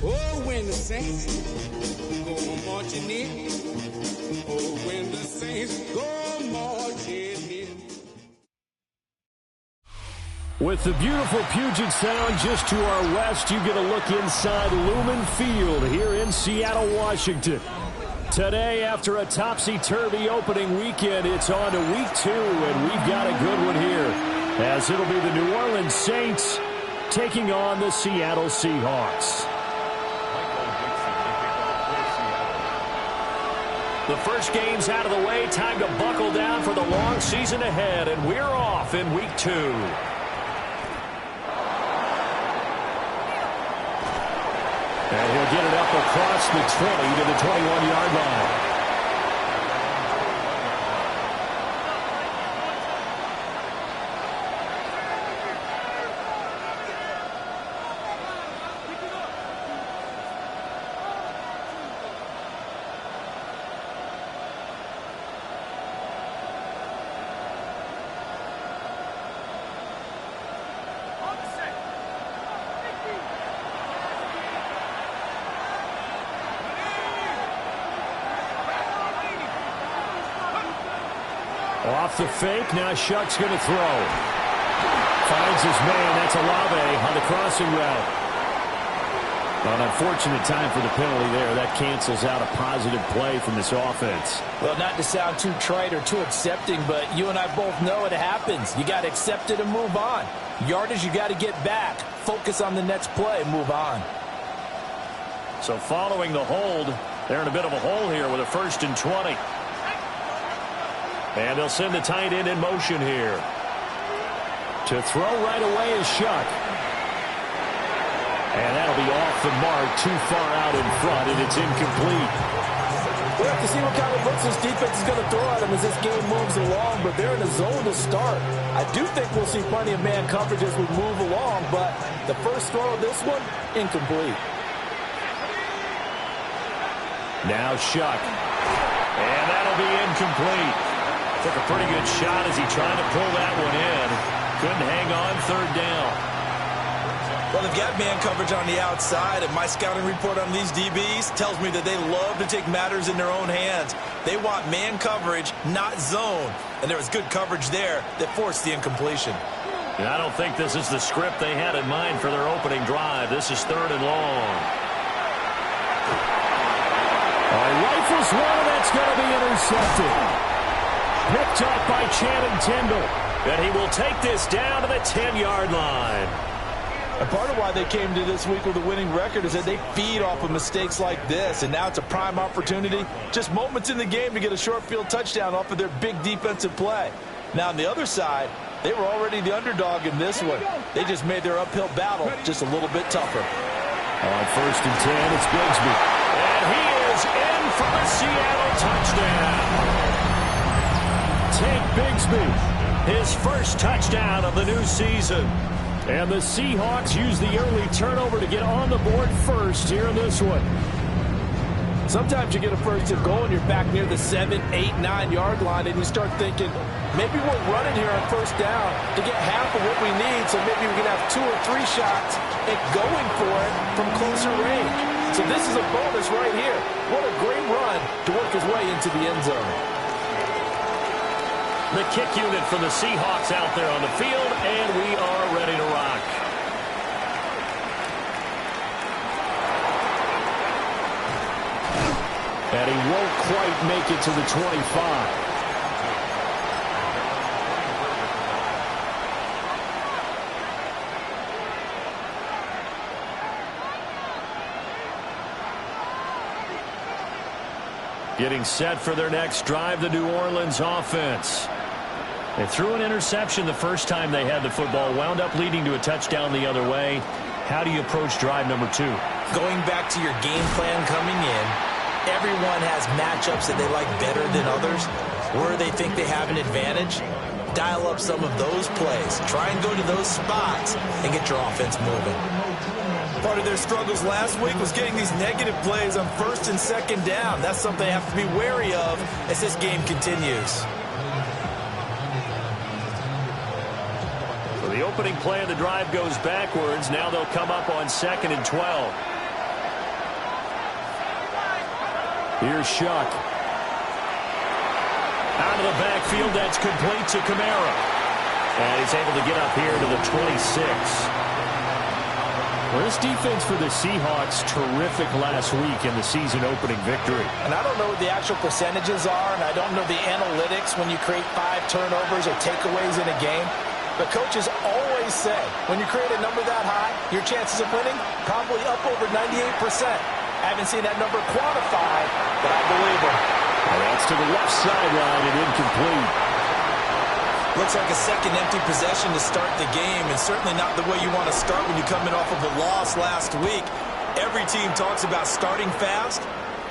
Oh, when the saints go marching in. Oh, when the saints go marching in. With the beautiful Puget Sound just to our west, you get a look inside Lumen Field here in Seattle, Washington. Today, after a topsy-turvy opening weekend, it's on to week 2, and we've got a good one here, as it'll be the New Orleans Saints taking on the Seattle Seahawks. The first game's out of the way. Time to buckle down for the long season ahead, and we're off in week 2. And he'll get it up across the 20 to the 21-yard line. Off the fake, now Shuck's going to throw. Finds his man, that's Olave on the crossing route. An unfortunate time for the penalty there. That cancels out a positive play from this offense. Well, not to sound too trite or too accepting, but you and I both know it happens. You got to accept it and move on. Yardage, you got to get back. Focus on the next play, move on. So following the hold, they're in a bit of a hole here with a 1st and 20. And they'll send the tight end in motion here. To throw right away is Shuck. And that'll be off the mark, too far out in front, and it's incomplete. We'll have to see what kind of looks this defense is going to throw at him as this game moves along, but they're in a zone to start. I do think we'll see plenty of man coverage as we move along, but the first throw of this one, incomplete. Now Shuck. And that'll be incomplete. Took a pretty good shot as he tried to pull that one in. Couldn't hang on 3rd down. Well, they've got man coverage on the outside, and my scouting report on these DBs tells me that they love to take matters in their own hands. They want man coverage, not zone. And there was good coverage there that forced the incompletion. And I don't think this is the script they had in mind for their opening drive. This is 3rd and long. Rifles one, and that's going to be intercepted. Picked up by Channing Tindall. And he will take this down to the 10-yard line. And part of why they came to this week with a winning record is that they feed off of mistakes like this. And now it's a prime opportunity. Just moments in the game to get a short field touchdown off of their big defensive play. Now on the other side, they were already the underdog in this one. They just made their uphill battle just a little bit tougher. On 1st and 10, it's Bigsby. And he is in for the Seattle touchdown. Take Bigsby, his first touchdown of the new season. And the Seahawks use the early turnover to get on the board first here in this one. Sometimes you get a first and goal and you're back near the 7, 8, 9-yard line and you start thinking, maybe we're running here on 1st down to get half of what we need, so maybe we can have 2 or 3 shots at going for it from closer range. So this is a bonus right here. What a great run to work his way into the end zone. The kick unit from the Seahawks out there on the field, and we are ready to rock. And he won't quite make it to the 25. Getting set for their next drive, the New Orleans offense. They threw an interception the first time they had the football, wound up leading to a touchdown the other way. How do you approach drive number 2? Going back to your game plan coming in, everyone has matchups that they like better than others. Where they think they have an advantage, dial up some of those plays. Try and go to those spots and get your offense moving. Part of their struggles last week was getting these negative plays on first and second down. That's something they have to be wary of as this game continues. So the opening play of the drive goes backwards. Now they'll come up on 2nd and 12. Here's Shuck. Out of the backfield, that's complete to Kamara. And he's able to get up here to the 26. Well, this defense for the Seahawks, terrific last week in the season-opening victory. And I don't know what the actual percentages are, and I don't know the analytics when you create 5 turnovers or takeaways in a game. But coaches always say, when you create a number that high, your chances of winning probably up over 98%. I haven't seen that number quantified, but I believe them. Well, that's to the left sideline and incomplete. Looks like a second empty possession to start the game, and certainly not the way you want to start when you come in off of a loss last week. Every team talks about starting fast.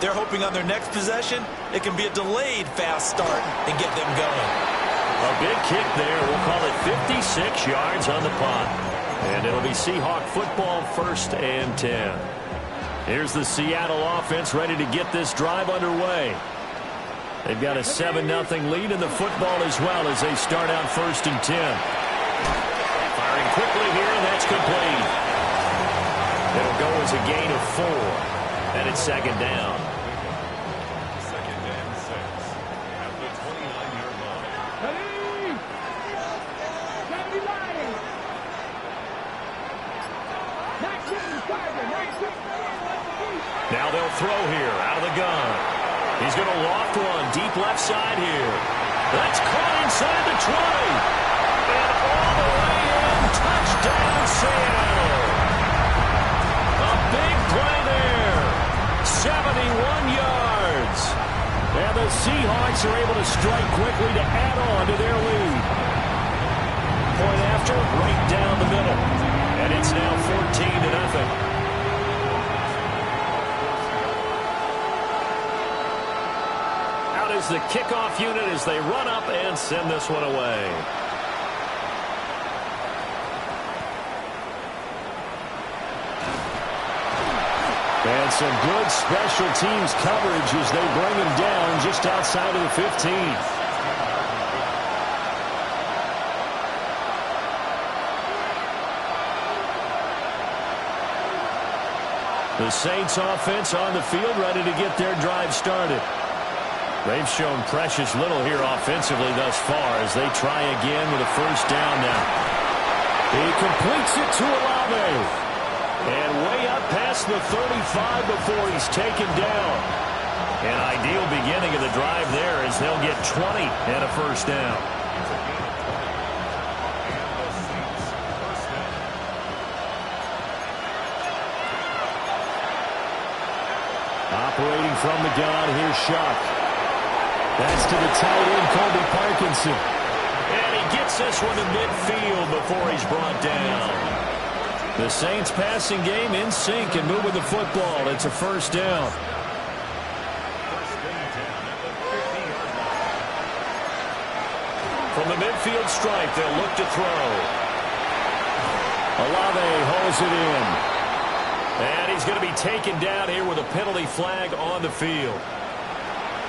They're hoping on their next possession, it can be a delayed fast start and get them going. A big kick there. We'll call it 56 yards on the punt. And it'll be Seahawk football, 1st and 10. Here's the Seattle offense ready to get this drive underway. They've got a 7-0 lead in the football as well as they start out 1st and 10. Firing quickly here, and that's complete. It'll go as a gain of 4. And it's 2nd down. Now they'll throw here out of the gun. He's going to loft one deep left side here. That's caught inside the 20. And all the way in. Touchdown, Seattle. A big play there. 71 yards. And the Seahawks are able to strike quickly to add on to their lead. Point after, right down the middle. And it's now 14-0. Is the kickoff unit as they run up and send this one away. And some good special teams coverage as they bring him down just outside of the 15. The Saints offense on the field ready to get their drive started. They've shown precious little here offensively thus far as they try again with a 1st down now. He completes it to Olave. And way up past the 35 before he's taken down. An ideal beginning of the drive there as they'll get 20 and a 1st down. Operating from the gun, here's Shuck. That's to the tight end, Colby Parkinson. And he gets this one to midfield before he's brought down. The Saints passing game in sync and moving the football. It's a 1st down. From the midfield stripe, they'll look to throw. Olave holds it in. And he's going to be taken down here with a penalty flag on the field.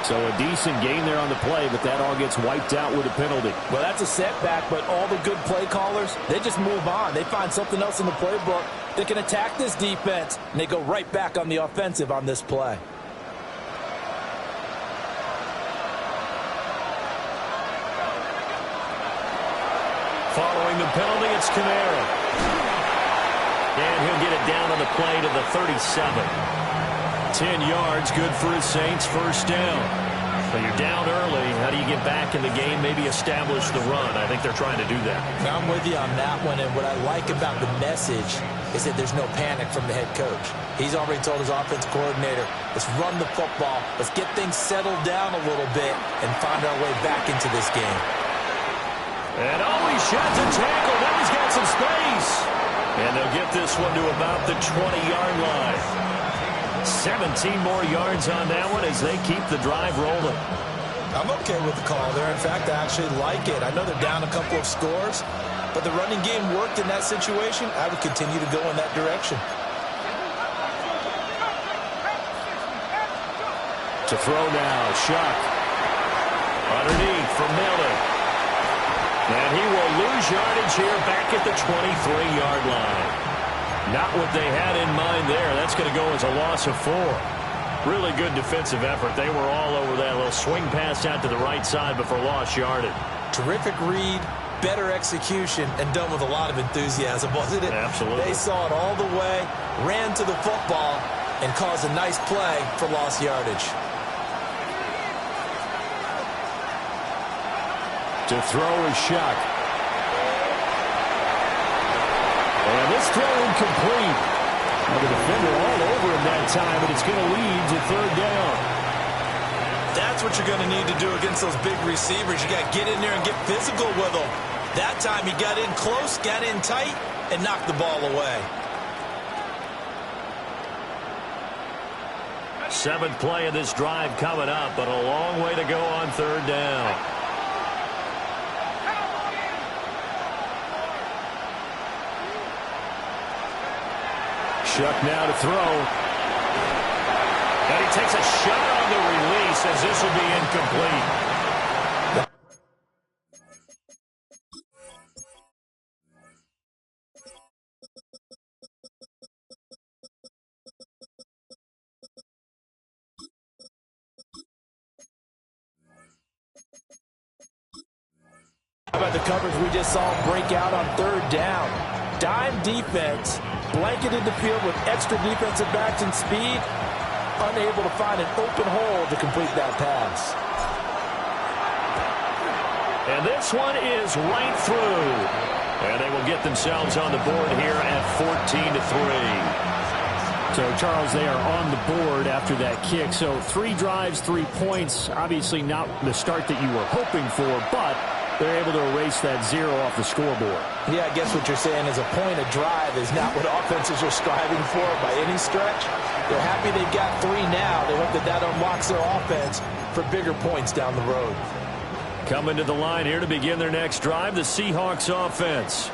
So a decent gain there on the play, but that all gets wiped out with a penalty. Well, that's a setback, but all the good play callers, they just move on. They find something else in the playbook that can attack this defense, and they go right back on the offensive on this play. Following the penalty, it's Kamara. And he'll get it down on the play to the 37. 10 yards, good for his Saints, 1st down. So you're down early. How do you get back in the game, maybe establish the run? I think they're trying to do that. Now, I'm with you on that one, and what I like about the message is that there's no panic from the head coach. He's already told his offense coordinator, let's run the football, let's get things settled down a little bit and find our way back into this game. And he sheds a tackle. Now he's got some space. And they'll get this one to about the 20-yard line. 17 more yards on that one as they keep the drive rolling. I'm okay with the call there. In fact, I actually like it. I know they're down a couple of scores, but the running game worked in that situation. I would continue to go in that direction. To throw now, Shuck. Underneath for Miller. And he will lose yardage here back at the 23-yard line. Not what they had in mind there. That's going to go as a loss of 4. Really good defensive effort. They were all over that little swing pass out to the right side before lost yardage. Terrific read, better execution, and done with a lot of enthusiasm, wasn't it? Absolutely. They saw it all the way, ran to the football, and caused a nice play for lost yardage. To throw is Shuck. And this throw incomplete. Well, the defender all over him that time, but it's going to lead to 3rd down. That's what you're going to need to do against those big receivers. You got to get in there and get physical with them. That time he got in close, got in tight, and knocked the ball away. 7th play of this drive coming up, but a long way to go on 3rd down. Shuck now to throw. And he takes a shot on the release as this will be incomplete. How about the coverage we just saw break out on 3rd down? Dime defense. Blanketed the field with extra defensive backs and speed, unable to find an open hole to complete that pass. And this one is right through. And they will get themselves on the board here at 14-3. So, Charles, they are on the board after that kick. So 3 drives, 3 points. Obviously not the start that you were hoping for, but they're able to erase that 0 off the scoreboard. Yeah, I guess what you're saying is a point of drive is not what offenses are striving for by any stretch. They're happy they've got 3 now. They hope that that unlocks their offense for bigger points down the road. Coming to the line here to begin their next drive, the Seahawks offense.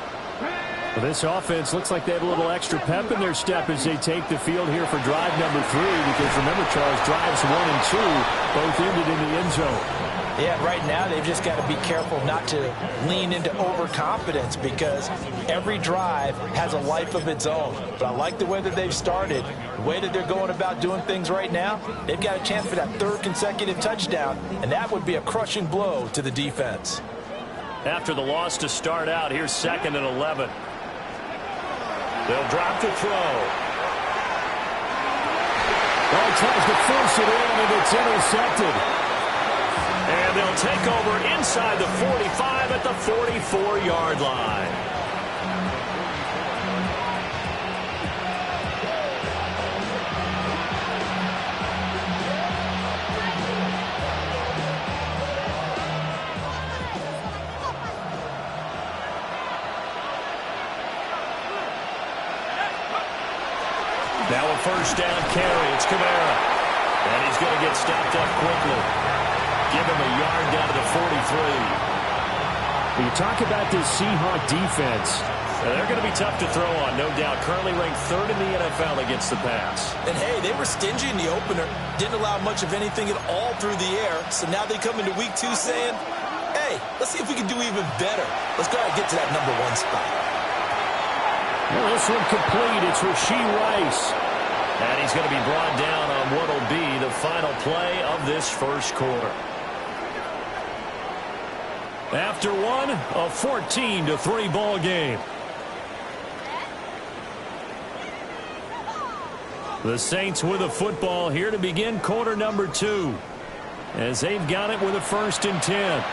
Well, this offense looks like they have a little extra pep in their step as they take the field here for drive number 3, because remember, Charles, drives 1 and 2 both ended in the end zone. Yeah, right now they've just got to be careful not to lean into overconfidence, because every drive has a life of its own. But I like the way that they've started, the way that they're going about doing things right now. They've got a chance for that 3rd consecutive touchdown, and that would be a crushing blow to the defense. After the loss to start out, here's 2nd and 11. They'll drop to throw. Ball tries to force it in, and it's intercepted. And they'll take over inside the 45 at the 44-yard line. Now a 1st down carry. It's Kamara. And he's going to get stopped up quickly. Give him a yard down to the 43. When you talk about this Seahawk defense, they're going to be tough to throw on, no doubt. Currently ranked 3rd in the NFL against the pass. And, hey, they were stingy in the opener. Didn't allow much of anything at all through the air. So now they come into week 2 saying, hey, let's see if we can do even better. Let's go ahead and get to that number 1 spot. Well, this one complete. It's Rashee Rice. And he's going to be brought down on what will be the final play of this 1st quarter. After one, a 14-3 ball game. The Saints with a football here to begin quarter number 2, as they've got it with a 1st and 10.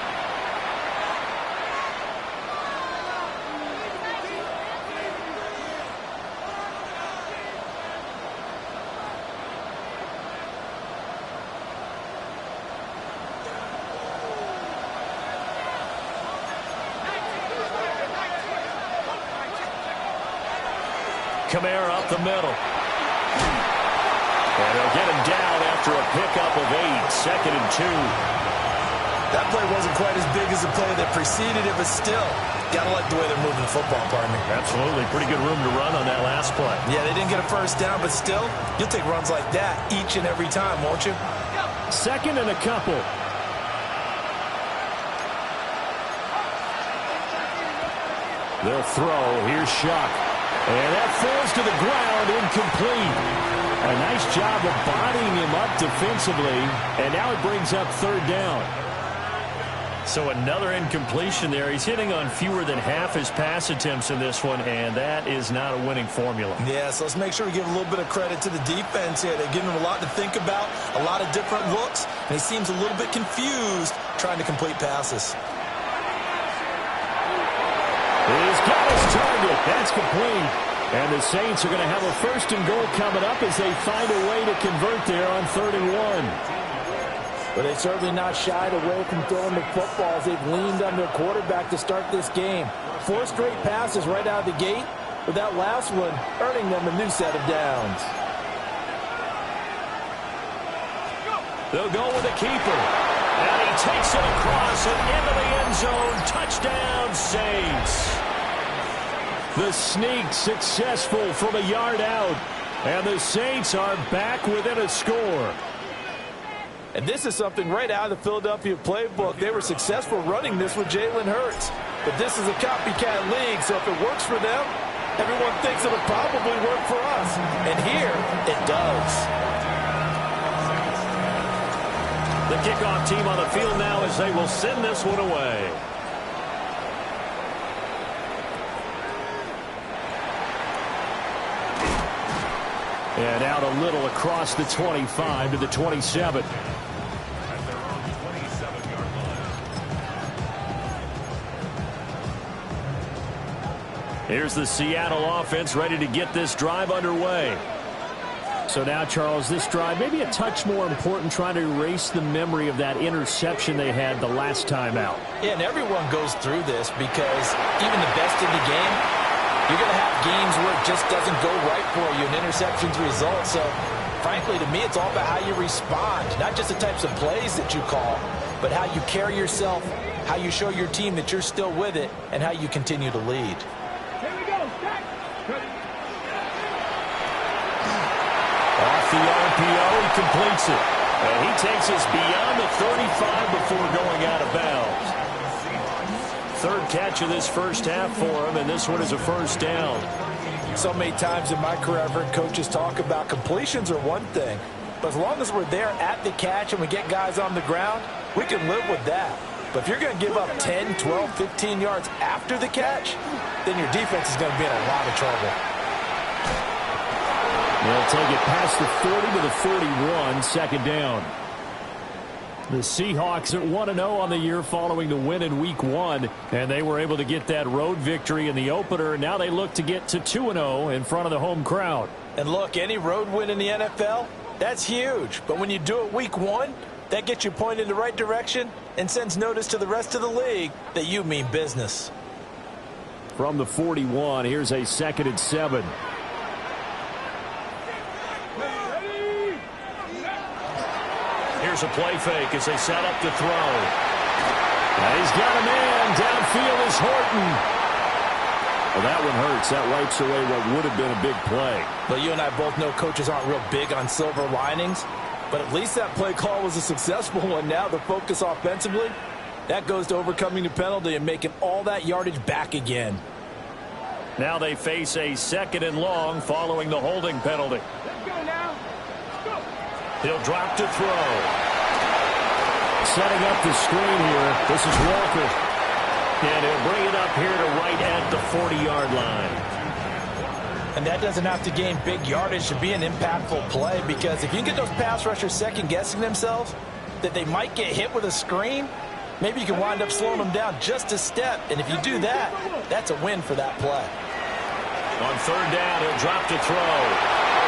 Kamara up the middle. And they'll get him down after a pickup of 8, 2nd and 2. That play wasn't quite as big as the play that preceded it, but still, got to like the way they're moving the football, pardon me. Absolutely. Pretty good room to run on that last play. Yeah, they didn't get a first down, but still, you'll take runs like that each and every time, won't you? 2nd and a couple. They'll throw. Here's Shuck. And that falls to the ground, incomplete. A nice job of bodying him up defensively, and now it brings up 3rd down. So another incompletion there. He's hitting on fewer than half his pass attempts in this one, and that is not a winning formula. Yeah, so let's make sure we give a little bit of credit to the defense here. They're giving him a lot to think about, a lot of different looks, and he seems a little bit confused trying to complete passes. He's got his target. That's complete. And the Saints are going to have a 1st and goal coming up as they find a way to convert there on 3rd and 1. But they've certainly not shied away from throwing the football as they've leaned on their quarterback to start this game. 4 straight passes right out of the gate, with that last one earning them a new set of downs. They'll go with the keeper. And he takes it across and into the end zone. Touchdown, Saints. The sneak successful from a yard out. And the Saints are back within a score. And this is something right out of the Philadelphia playbook. They were successful running this with Jalen Hurts. But this is a copycat league, so if it works for them, everyone thinks it'll probably work for us. And here, it does. The kickoff team on the field now as they will send this one away. And out a little across the 25 to the 27. Here's the Seattle offense ready to get this drive underway. So now, Charles, this drive maybe a touch more important, trying to erase the memory of that interception they had the last time out. Yeah, and everyone goes through this because even the best in the game, you're going to have games where it just doesn't go right for you, and interceptions result. So, frankly, to me, it's all about how you respond, not just the types of plays that you call, but how you carry yourself, how you show your team that you're still with it, and how you continue to lead. Off the RPO, he completes it. And he takes us beyond the 35 before going out of bounds. 3rd catch of this first half for him, and this one is a 1st down. So many times in my career, I've heard coaches talk about completions are one thing, but as long as we're there at the catch and we get guys on the ground, we can live with that. But if you're going to give up 10, 12, 15 yards after the catch, then your defense is going to be in a lot of trouble. They'll take it past the 40 to the 41, 2nd down. The Seahawks are 1-0 on the year following the win in Week 1, and they were able to get that road victory in the opener. Now they look to get to 2-0 in front of the home crowd. And look, any road win in the NFL, that's huge. But when you do it Week 1, that gets you pointed in the right direction and sends notice to the rest of the league that you mean business. From the 41, here's a 2nd and 7. Here's a play fake as they set up to throw. And he's got a man. Downfield is Horton. Well, that one hurts. That wipes away what would have been a big play. Well, you and I both know coaches aren't real big on silver linings, but at least that play call was a successful one. Now the focus offensively, that goes to overcoming the penalty and making all that yardage back again. Now they face a 2nd and long following the holding penalty. Let's go now. Let's go. He'll drop to throw. Setting up the screen here. This is Walker. And he'll bring it up here to right at the 40-yard line. And that doesn't have to gain big yardage to be an impactful play, because if you can get those pass rushers second-guessing themselves that they might get hit with a screen, maybe you can wind up slowing them down just a step. And if you do that, that's a win for that play. On 3rd down, he'll drop to throw.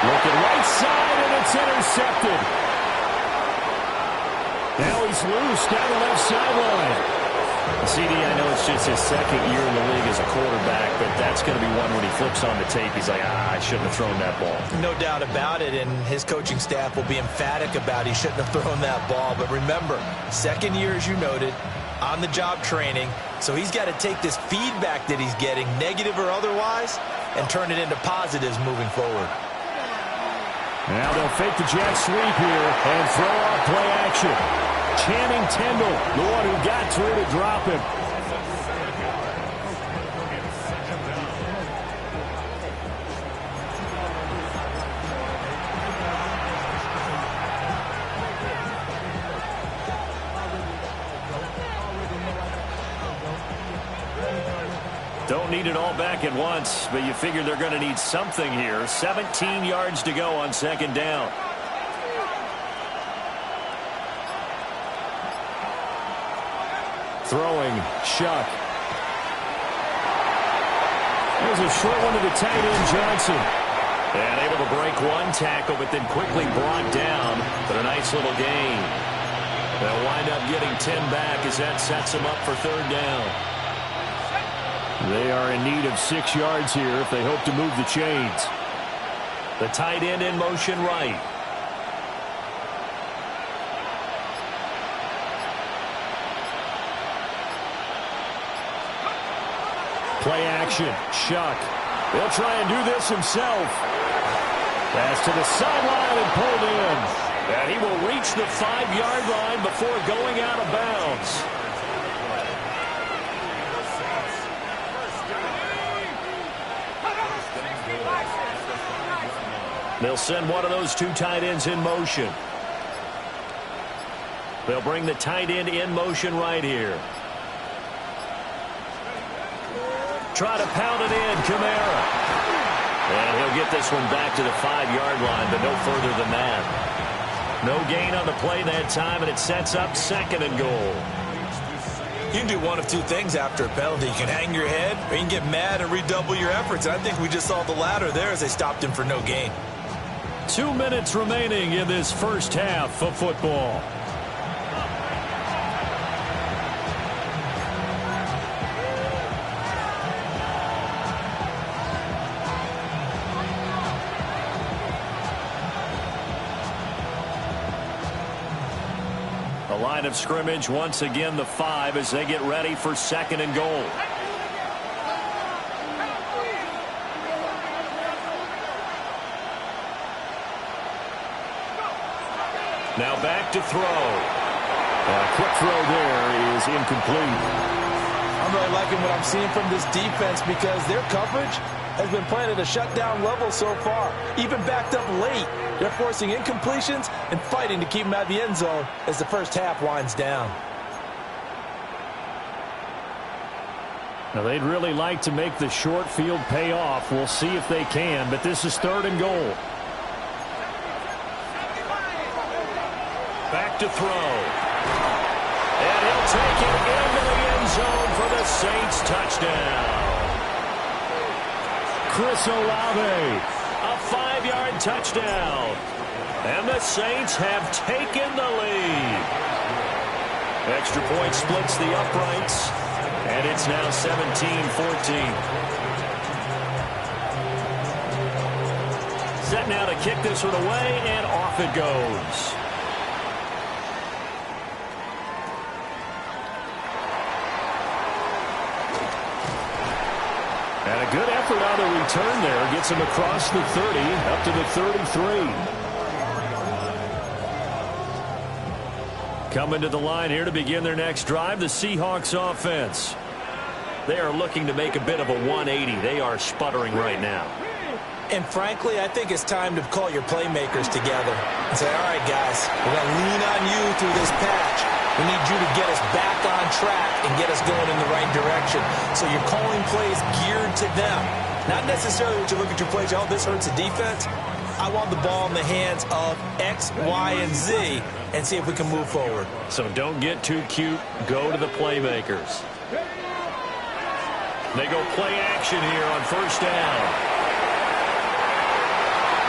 Looking right side, and it's intercepted. Now he's loose down the left sideline. CD, I know it's just his second year in the league as a quarterback, but that's going to be one when he flips on the tape. He's like, I shouldn't have thrown that ball. No doubt about it, and his coaching staff will be emphatic about he shouldn't have thrown that ball. But remember, second year, as you noted, on-the-job training, so he's got to take this feedback that he's getting, negative or otherwise, and turn it into positives moving forward. Now they'll fake the jet sweep here and throw off play action. Channing Tindall, the one who got through to drop him. Don't need it all back at once, but you figure they're going to need something here. 17 yards to go on second down. Throwing, Shuck. There's a short one to the tight end, Johnson. And able to break one tackle, but then quickly brought down. But a nice little gain. They'll wind up getting 10 back as that sets them up for third down. They are in need of 6 yards here if they hope to move the chains. The tight end in motion right. Play action. Shuck. He'll try and do this himself. Pass to the sideline and pulled in. And he will reach the 5-yard line before going out of bounds. They'll send one of those two tight ends in motion. They'll bring the tight end in motion right here. Try to pound it in, Kamara. And he'll get this one back to the 5-yard line, but no further than that. No gain on the play that time, and it sets up second and goal. You can do one of two things after a penalty. You can hang your head, or you can get mad and redouble your efforts. I think we just saw the latter there as they stopped him for no gain. 2 minutes remaining in this first half of football. The line of scrimmage once again the 5 as they get ready for second and goal. Now back to throw. A quick throw there is incomplete. I'm really liking what I'm seeing from this defense because their coverage has been playing at a shutdown level so far. Even backed up late, they're forcing incompletions and fighting to keep them out of the end zone as the first half winds down. Now they'd really like to make the short field pay off. We'll see if they can, but this is third and goal. Back to throw. And he'll take it into the end zone for the Saints touchdown. Chris Olave, a 5-yard touchdown. And the Saints have taken the lead. Extra point splits the uprights. And it's now 17-14. Set now to kick this one away, and off it goes. And a good effort on the return there. Gets him across the 30, up to the 33. Coming to the line here to begin their next drive, the Seahawks offense. They are looking to make a bit of a 180. They are sputtering right now. And frankly, I think it's time to call your playmakers together and say, all right, guys, we're going to lean on you through this patch. We need you to get us back on track and get us going in the right direction. So you're calling plays geared to them. Not necessarily that you look at your plays, oh, this hurts the defense. I want the ball in the hands of X, Y, and Z and see if we can move forward. So don't get too cute. Go to the playmakers. They go play action here on first down.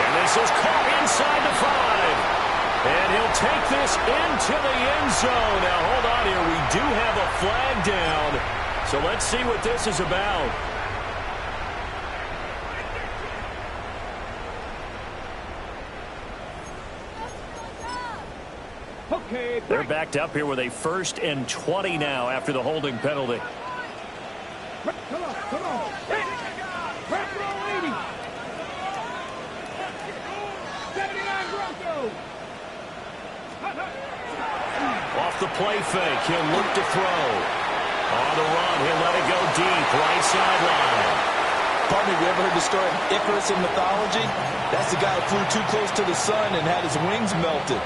And this is caught inside the 5. And he'll take this into the end zone. Now, hold on here. We do have a flag down. So let's see what this is about. They're backed up here with a 1st and 20 now after the holding penalty. Come on, come on. Press roll 80. 79 Broncos. Off the play fake, he'll look to throw. On the run, he'll let it go deep, right sideline. Partner, you ever heard the story of Icarus in mythology? That's the guy who flew too close to the sun and had his wings melted.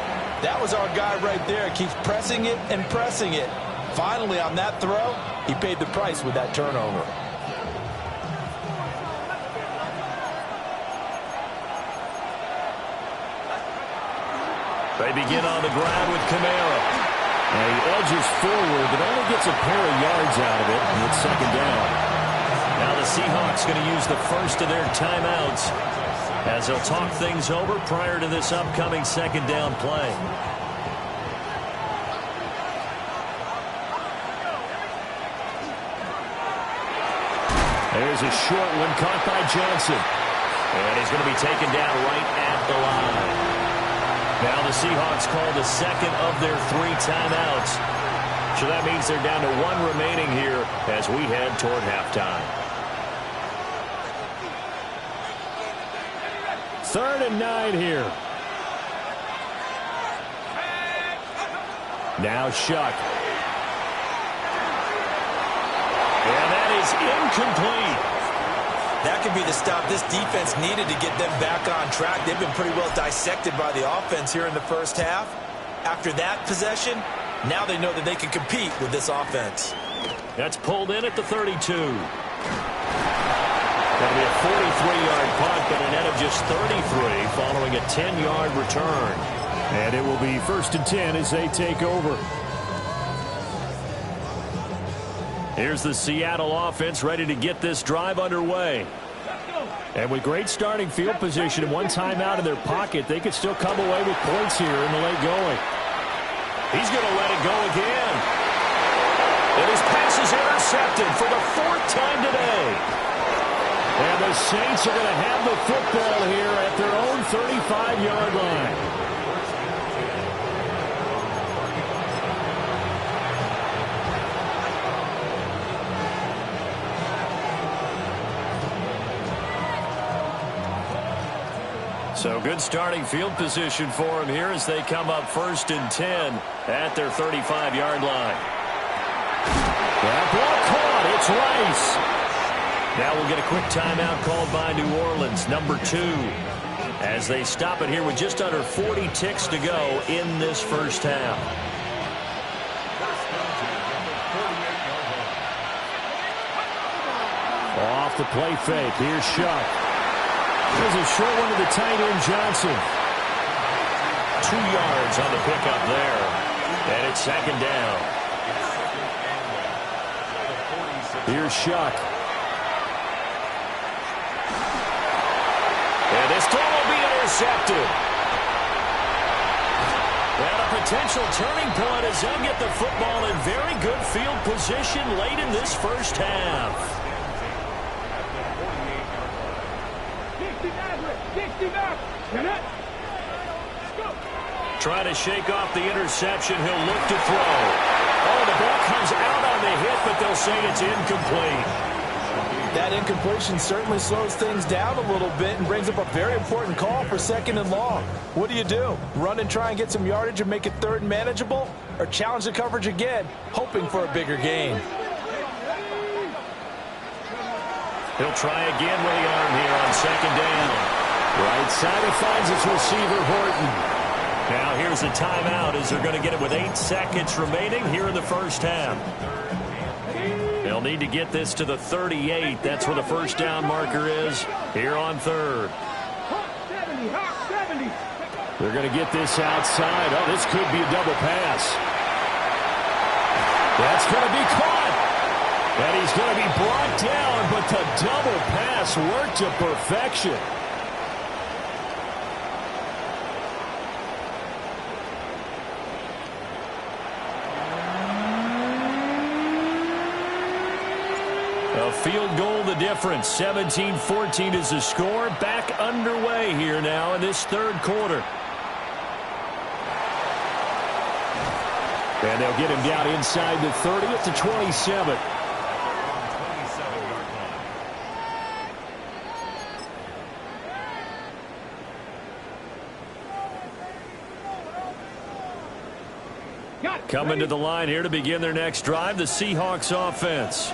That was our guy right there. Keeps pressing it and pressing it. Finally, on that throw, he paid the price with that turnover. They begin on the ground with Kamara. And he edges forward, but only gets a pair of yards out of it, and it's 2nd down. Now the Seahawks going to use the first of their timeouts as they'll talk things over prior to this upcoming 2nd down play. There's a short one caught by Johnson. And he's going to be taken down right at the line. Now the Seahawks call the 2nd of their 3 timeouts. So that means they're down to 1 remaining here as we head toward halftime. 3rd and 9 here. Now Shuck. And that is incomplete. That could be the stop this defense needed to get them back on track. They've been pretty well dissected by the offense here in the first half. After that possession, now they know that they can compete with this offense. That's pulled in at the 32. That'll be a 43-yard punt, but a net of just 33 following a 10-yard return. And it will be 1st and 10 as they take over. Here's the Seattle offense ready to get this drive underway. And with great starting field position and 1 timeout in their pocket, they could still come away with points here in the late going. He's going to let it go again. And his pass is intercepted for the 4th time today. And the Saints are going to have the football here at their own 35-yard line. So good starting field position for him here as they come up 1st and 10 at their 35-yard line. That ball caught. It's Rice. Now we'll get a quick timeout called by New Orleans, number 2, as they stop it here with just under 40 ticks to go in this first half. Off the play fake. Here's Shuck. There's a short one to the tight end, Johnson. 2 yards on the pickup there. And it's 2nd down. Here's Shuck. And this throw will be intercepted. And a potential turning point as they'll get the football in very good field position late in this first half. Trying to shake off the interception. He'll look to throw. Oh, the ball comes out on the hit, but they'll say it's incomplete. That incompletion certainly slows things down a little bit and brings up a very important call for 2nd and long. What do? Run and try and get some yardage and make it 3rd and manageable? Or challenge the coverage again, hoping for a bigger gain? He'll try again with the arm here on 2nd down. Right side, he finds his receiver, Horton. Now here's a timeout as they're going to get it with 8 seconds remaining here in the first half. They'll need to get this to the 38. That's where the first down marker is here on 3rd. They're going to get this outside. Oh, this could be a double pass. That's going to be caught. And he's going to be brought down, but the double pass worked to perfection. difference. 17-14 is the score. Back underway here now in this third quarter. And they'll get him down inside the 30 at the 27. Coming to the line here to begin their next drive, the Seahawks offense.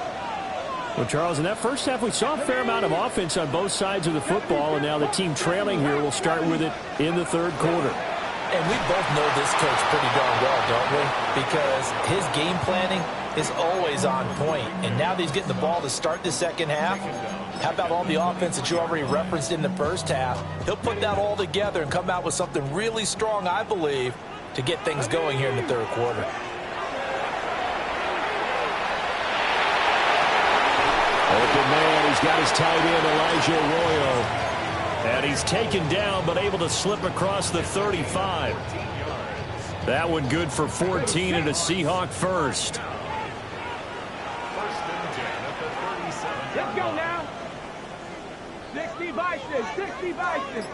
Well, Charles, in that first half, we saw a fair amount of offense on both sides of the football, and now the team trailing here will start with it in the third quarter. And we both know this coach pretty darn well, don't we? Because his game planning is always on point. And now that he's getting the ball to start the second half, how about all the offense that you already referenced in the first half? He'll put that all together and come out with something really strong, I believe, to get things going here in the third quarter. Open man, he's got his tight end, Elijah Arroyo. And he's taken down, but able to slip across the 35. That one good for 14 and a Seahawk first. Let's go now. 60 Vikings, 60 Vikings.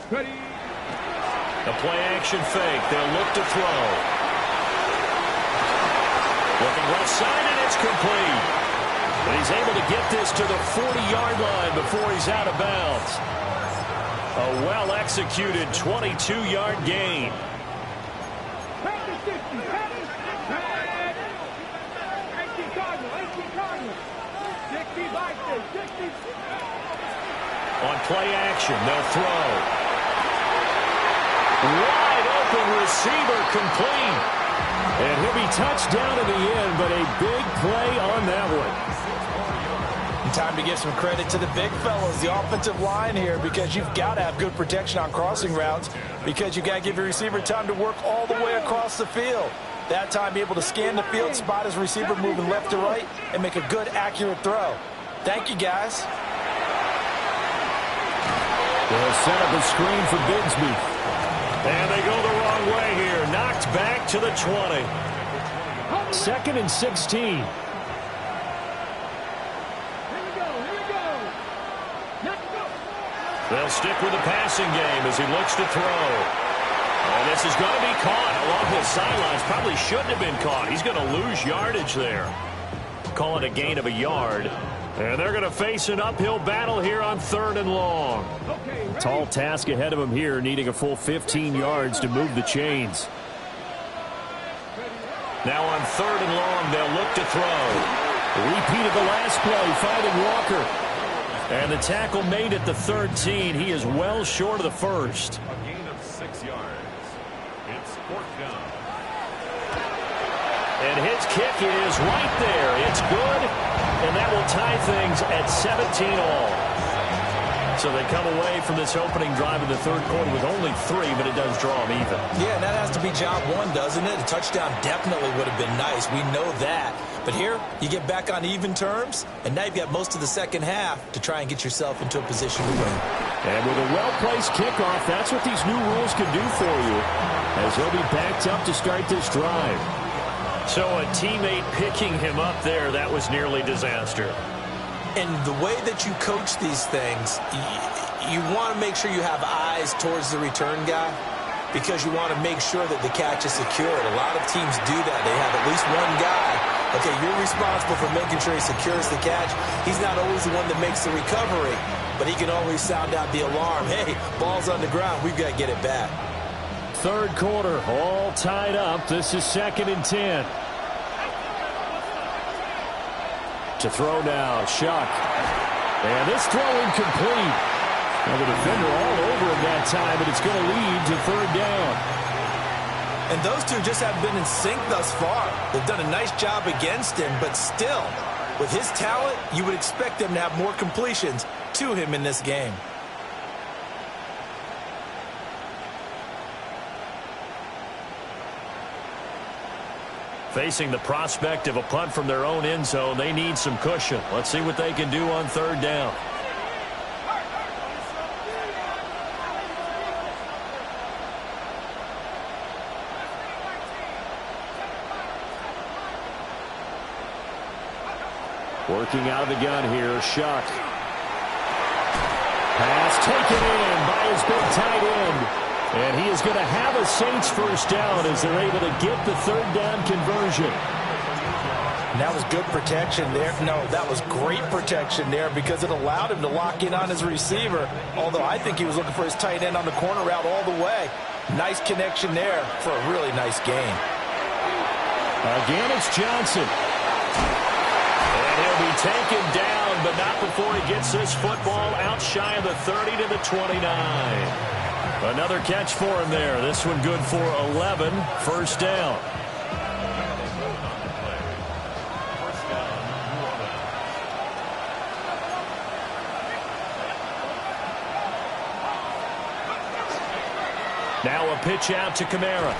Ready. A play-action fake. They'll look to throw. Looking left side, and it's complete. And he's able to get this to the 40-yard line before he's out of bounds. A well-executed 22-yard gain. Back to 60. Back to 60 Cardinal. 60 Vikings, 60. On play action, they'll throw. Wide open receiver complete. And he'll be touched down in the end, but a big play on that one. And time to give some credit to the big fellas, the offensive line here, because you've got to have good protection on crossing routes, because you've got to give your receiver time to work all the way across the field. That time, be able to scan the field, spot his receiver moving left to right, and make a good, accurate throw. Thank you, guys. They'll set up a screen for Bigsby. And they go the wrong way here. Knocked back to the 20. 2nd and 16. Here we go. They'll stick with the passing game as he looks to throw. And this is going to be caught along the sidelines. Probably shouldn't have been caught. He's going to lose yardage there. Call it a gain of a yard. And they're going to face an uphill battle here on 3rd and long. Tall task ahead of him here, needing a full 15 yards to move the chains. Now on 3rd and long, they'll look to throw. Repeat of the last play, finding Walker. And the tackle made at the 13. He is well short of the first. A gain of 6 yards. It's 4th down. And his kick is right there. It's good. And that will tie things at 17 all. So they come away from this opening drive in the third quarter with only 3, but it does draw them even. Yeah, and that has to be job one, doesn't it? A touchdown definitely would have been nice. We know that. But here, you get back on even terms, and now you've got most of the second half to try and get yourself into a position to win. And with a well-placed kickoff, that's what these new rules can do for you, as they'll be backed up to start this drive. So a teammate picking him up there, that was nearly disaster. And the way that you coach these things, you want to make sure you have eyes towards the return guy, because you want to make sure that the catch is secured. A lot of teams do that. They have at least one guy. Okay, you're responsible for making sure he secures the catch. He's not always the one that makes the recovery, but he can always sound out the alarm. Hey, ball's on the ground. We've got to get it back. Third quarter, all tied up. This is 2nd and 10. To throw now, Shuck. And this throw incomplete. Now the defender all over him that time, but it's going to lead to 3rd down. And those two just haven't been in sync thus far. They've done a nice job against him, but still, with his talent, you would expect them to have more completions to him in this game. Facing the prospect of a punt from their own end zone, they need some cushion. Let's see what they can do on 3rd down. Working out of the gun here, Shuck. Pass taken in by his big tight end. And he is going to have a Saints first down as they're able to get the third down conversion. That was good protection there. No, that was great protection there because it allowed him to lock in on his receiver. Although I think he was looking for his tight end on the corner route all the way. Nice connection there for a really nice gain. Again, it's Johnson. And he'll be taken down, but not before he gets this football out shy of the 30 to the 29. Another catch for him there. This one good for 11. First down. Now a pitch out to Kamara.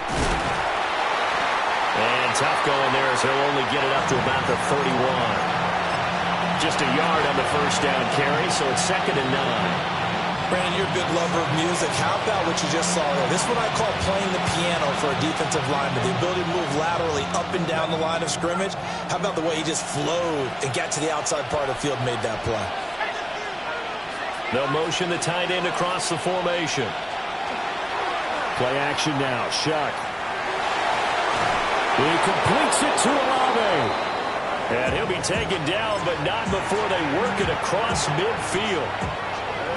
And tough going there as he'll only get it up to about the 31. Just a yard on the first down carry, so it's 2nd and 9. Brandon, you're a big lover of music. How about what you just saw there? This is what I call playing the piano for a defensive lineman. The ability to move laterally up and down the line of scrimmage. How about the way he just flowed and got to the outside part of the field and made that play? They'll motion the tight end across the formation. Play action now. Shuck. He completes it to Olave. And he'll be taken down, but not before they work it across midfield.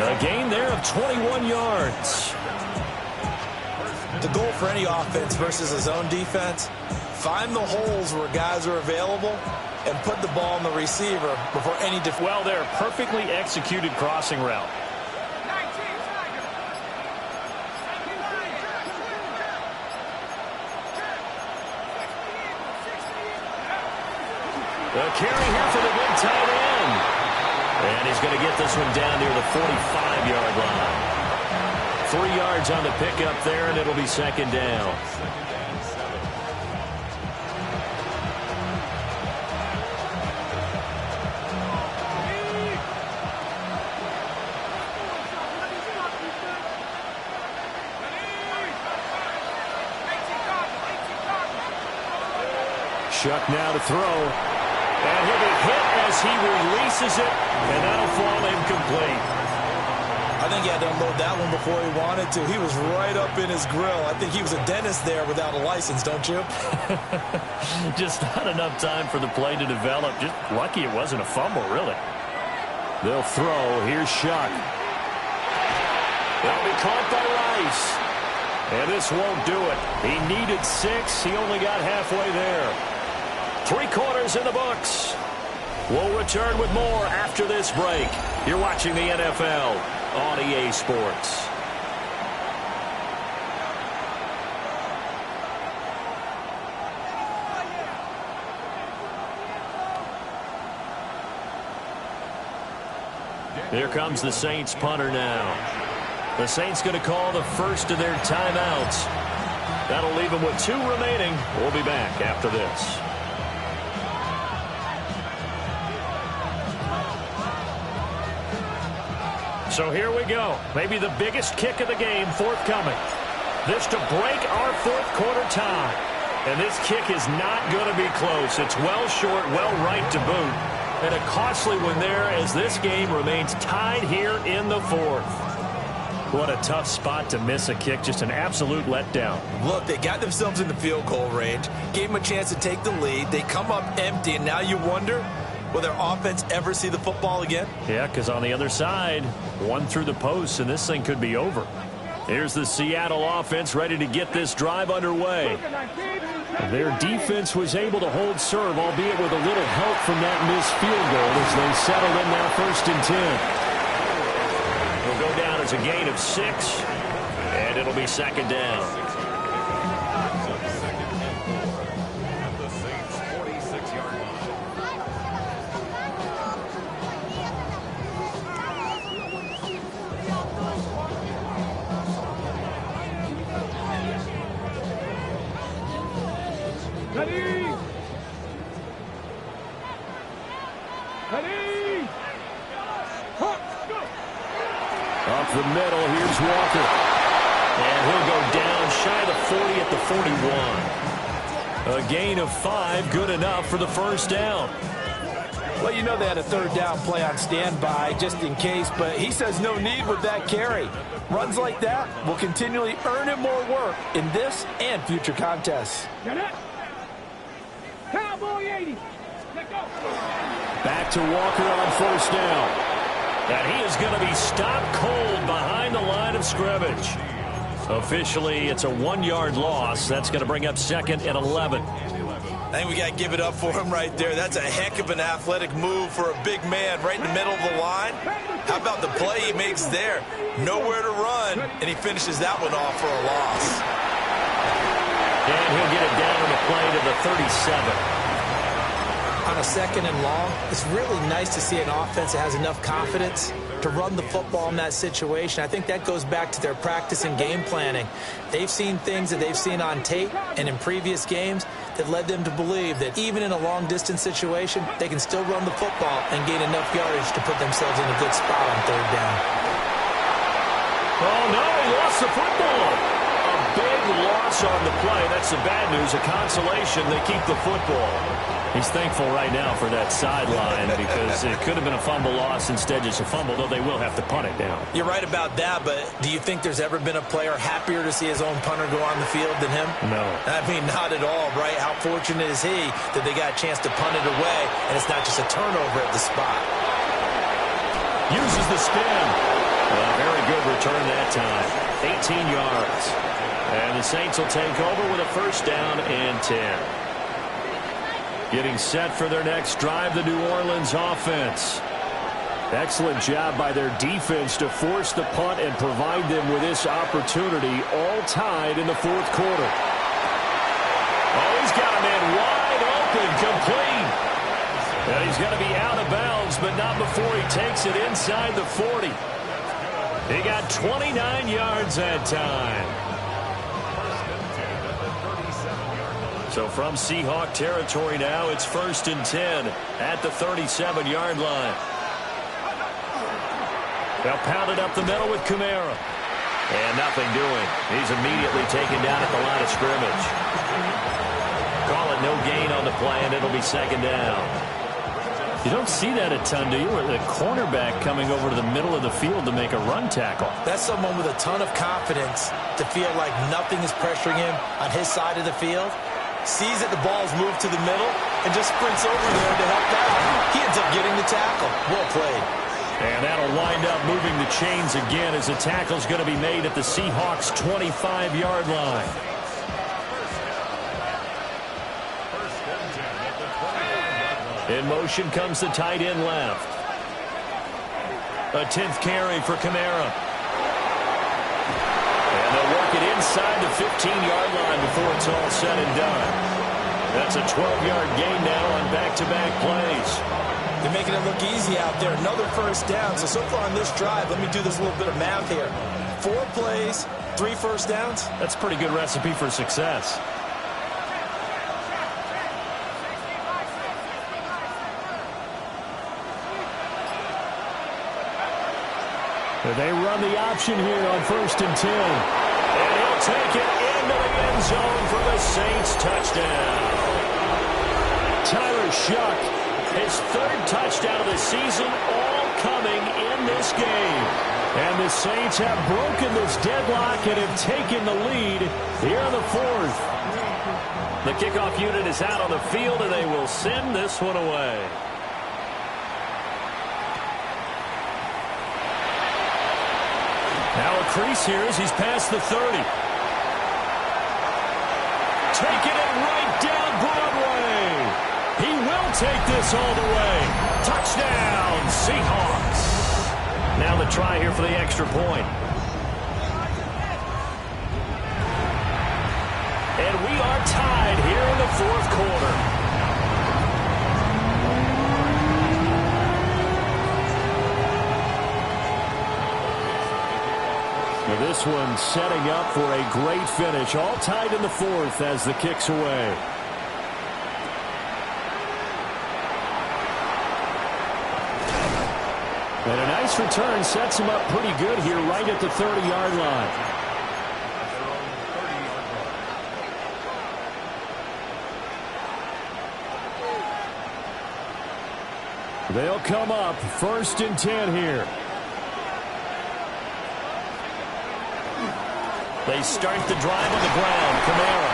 A gain there of 21 yards. The goal for any offense versus his own defense, find the holes where guys are available and put the ball on the receiver before any defense. Well, they're a perfectly executed crossing route. The carry here for the big tight end. And he's going to get this one down near the 45-yard line. 3 yards on the pickup there, and it'll be 2nd down. Shuck now to throw. And he'll be hit as he releases it, and that'll fall incomplete. I think he had to unload that one before he wanted to. He was right up in his grill. I think he was a dentist there without a license, don't you? Just not enough time for the play to develop. Just lucky it wasn't a fumble, really. They'll throw. Here's Shuck. That'll be caught by Rice. And this won't do it. He needed 6. He only got halfway there. 3 quarters in the books. We'll return with more after this break. You're watching the NFL on EA Sports. Here comes the Saints punter now. The Saints going to call the first of their timeouts. That'll leave them with 2 remaining. We'll be back after this. So here we go. Maybe the biggest kick of the game forthcoming. This to break our 4th quarter tie. And this kick is not going to be close. It's well short, well right to boot. And a costly one there as this game remains tied here in the 4th. What a tough spot to miss a kick. Just an absolute letdown. Look, they got themselves in the field goal range. Gave them a chance to take the lead. They come up empty, and now you wonder, will their offense ever see the football again? Yeah, because on the other side, one through the post, and this thing could be over. Here's the Seattle offense ready to get this drive underway. Their defense was able to hold serve, albeit with a little help from that missed field goal as they settled in now 1st and 10. It'll go down as a gain of 6, and it'll be 2nd down. Up the middle, here's Walker. And he'll go down shy of the 40 at the 41. A gain of 5, good enough for the first down. Well, you know they had a third down play on standby just in case, but he says no need with that carry. Runs like that will continually earn him more work in this and future contests. Get it. Cowboy 80. Let go. Back to Walker on first down. And he is going to be stopped cold behind the line of scrimmage. Officially, it's a 1-yard loss. That's going to bring up 2nd and 11. I think we got to give it up for him right there. That's a heck of an athletic move for a big man right in the middle of the line. How about the play he makes there? Nowhere to run, and he finishes that one off for a loss. And he'll get it down on the play to the 37. On a 2nd and long, it's really nice to see an offense that has enough confidence to run the football in that situation. I think that goes back to their practice and game planning. They've seen things that they've seen on tape and in previous games that led them to believe that even in a long-distance situation, they can still run the football and gain enough yardage to put themselves in a good spot on 3rd down. Oh, no, he lost the football. A big loss on the play. That's the bad news. A consolation, they keep the football. He's thankful right now for that sideline because it could have been a fumble loss, instead just a fumble, though they will have to punt it down. You're right about that, but do you think there's ever been a player happier to see his own punter go on the field than him? No. I mean, not at all, right? How fortunate is he that they got a chance to punt it away, and it's not just a turnover at the spot. Uses the spin. A very good return that time. 18 yards. And the Saints will take over with a 1st down and 10. Getting set for their next drive, the New Orleans offense. Excellent job by their defense to force the punt and provide them with this opportunity, all tied in the 4th quarter. Oh, he's got a man wide open, complete. And he's going to be out of bounds, but not before he takes it inside the 40. He got 29 yards that time. So from Seahawk territory now, it's 1st and 10 at the 37-yard line. They'll pound it up the middle with Kamara. And nothing doing. He's immediately taken down at the line of scrimmage. Call it no gain on the play, and it'll be 2nd down. You don't see that a ton, do you? Where the cornerback coming over to the middle of the field to make a run tackle. That's someone with a ton of confidence to feel like nothing is pressuring him on his side of the field. Sees that the ball's moved to the middle and just sprints over there to help out. He ends up getting the tackle. Well played. And that'll wind up moving the chains again as the tackle's going to be made at the Seahawks' 25-yard line. In motion comes the tight end left. A 10th carry for Kamara. And they'll work it inside the 15-yard line before it's all said and done. That's a 12-yard gain now on back-to-back plays. They're making it look easy out there. Another 1st down. So far on this drive, let me do this little bit of math here. 4 plays, 3 1st downs. That's a pretty good recipe for success. They run the option here on 1st and 10. And he'll take it into the end zone for the Saints touchdown. Tyler Shuck, his 3rd touchdown of the season, all coming in this game. And the Saints have broken this deadlock and have taken the lead here in the 4th. The kickoff unit is out on the field, and they will send this one away. Now a crease here as he's past the 30. Taking it right down Broadway. He will take this all the way. Touchdown, Seahawks. Now the try here for the extra point. And we are tied here in the 4th quarter. This one setting up for a great finish. All tied in the 4th as the kick's away. And a nice return sets him up pretty good here right at the 30-yard line. They'll come up 1st and 10 here. They start the drive on the ground. Kamara.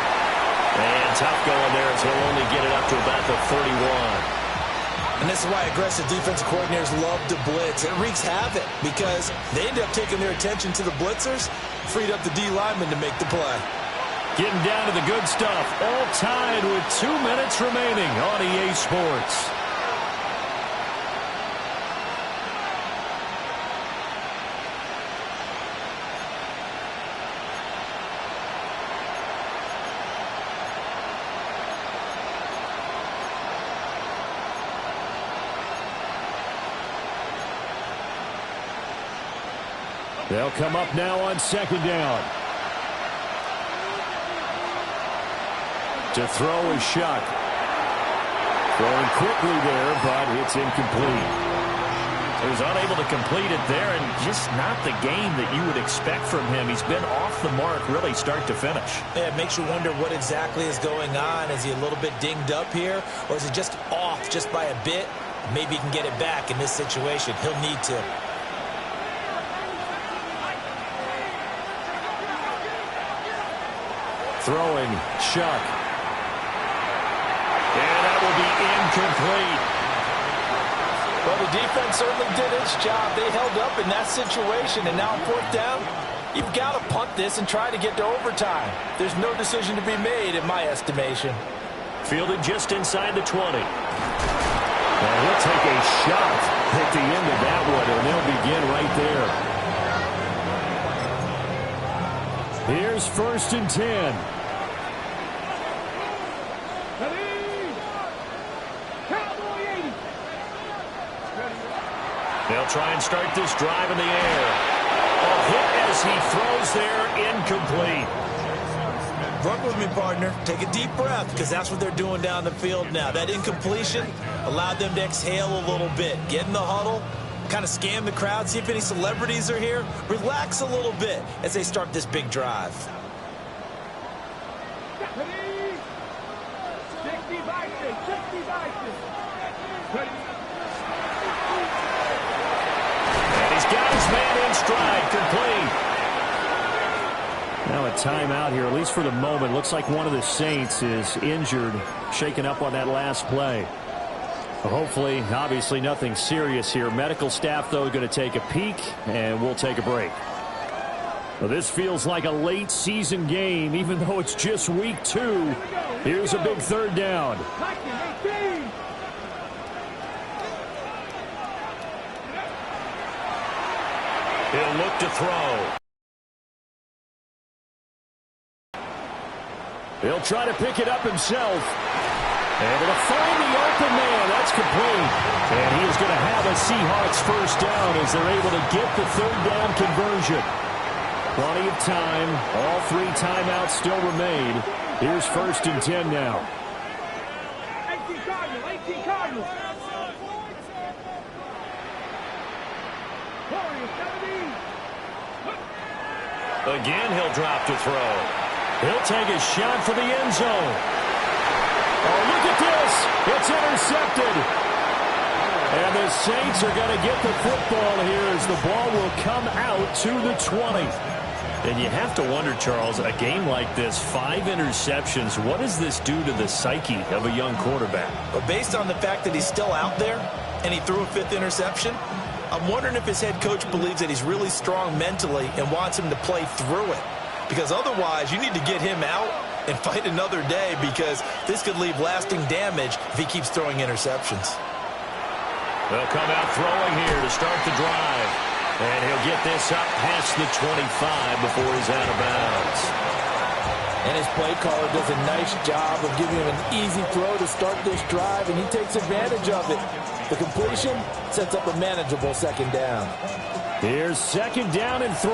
And tough going there as he'll only get it up to about the 31. And this is why aggressive defensive coordinators love to blitz. It wreaks havoc because they end up taking their attention to the blitzers, freed up the D lineman to make the play. Getting down to the good stuff. All tied with 2 minutes remaining on EA Sports. They'll come up now on 2nd down. To throw is Shuck. Throwing quickly there, but it's incomplete. He was unable to complete it there, and just not the game that you would expect from him. He's been off the mark really start to finish. Yeah, it makes you wonder what exactly is going on. Is he a little bit dinged up here, or is it just off just by a bit? Maybe he can get it back in this situation. He'll need to. Throwing, Shuck. And that will be incomplete. Well, the defense certainly did its job. They held up in that situation, and now on 4th down, you've got to punt this and try to get to overtime. There's no decision to be made, in my estimation. Fielded just inside the 20. And he'll take a shot at the end of that one, and they'll begin right there. Here's 1st and 10. They'll try and start this drive in the air. A hit as he throws there, incomplete. Run with me, partner. Take a deep breath, because that's what they're doing down the field now. That incompletion allowed them to exhale a little bit. Get in the huddle, kind of scan the crowd, see if any celebrities are here. Relax a little bit as they start this big drive. 60 by 60 by 6. Got his man in stride, complete. Now a timeout here, at least for the moment. Looks like one of the Saints is injured, shaken up on that last play. Hopefully, obviously nothing serious here. Medical staff, though, going to take a peek, and we'll take a break. Well, this feels like a late season game, even though it's just week 2. Here's a big 3rd down. He'll look to throw. He'll try to pick it up himself. Able to find the open man. That's complete. And he is going to have a Seahawks 1st down as they're able to get the 3rd down conversion. Plenty of time. All 3 timeouts still remain. Here's 1st and 10 now. 18 Cardinals. Again, he'll drop to throw. He'll take a shot for the end zone. Oh, look at this. It's intercepted. And the Saints are going to get the football here as the ball will come out to the 20. And you have to wonder, Charles, a game like this, 5 interceptions, what does this do to the psyche of a young quarterback? But based on the fact that he's still out there and he threw a 5th interception, I'm wondering if his head coach believes that he's really strong mentally and wants him to play through it. Because otherwise, you need to get him out and fight another day, because this could leave lasting damage if he keeps throwing interceptions. They'll come out throwing here to start the drive. And he'll get this up past the 25 before he's out of bounds. And his play caller does a nice job of giving him an easy throw to start this drive, and he takes advantage of it. The completion sets up a manageable 2nd down. Here's 2nd down and 3.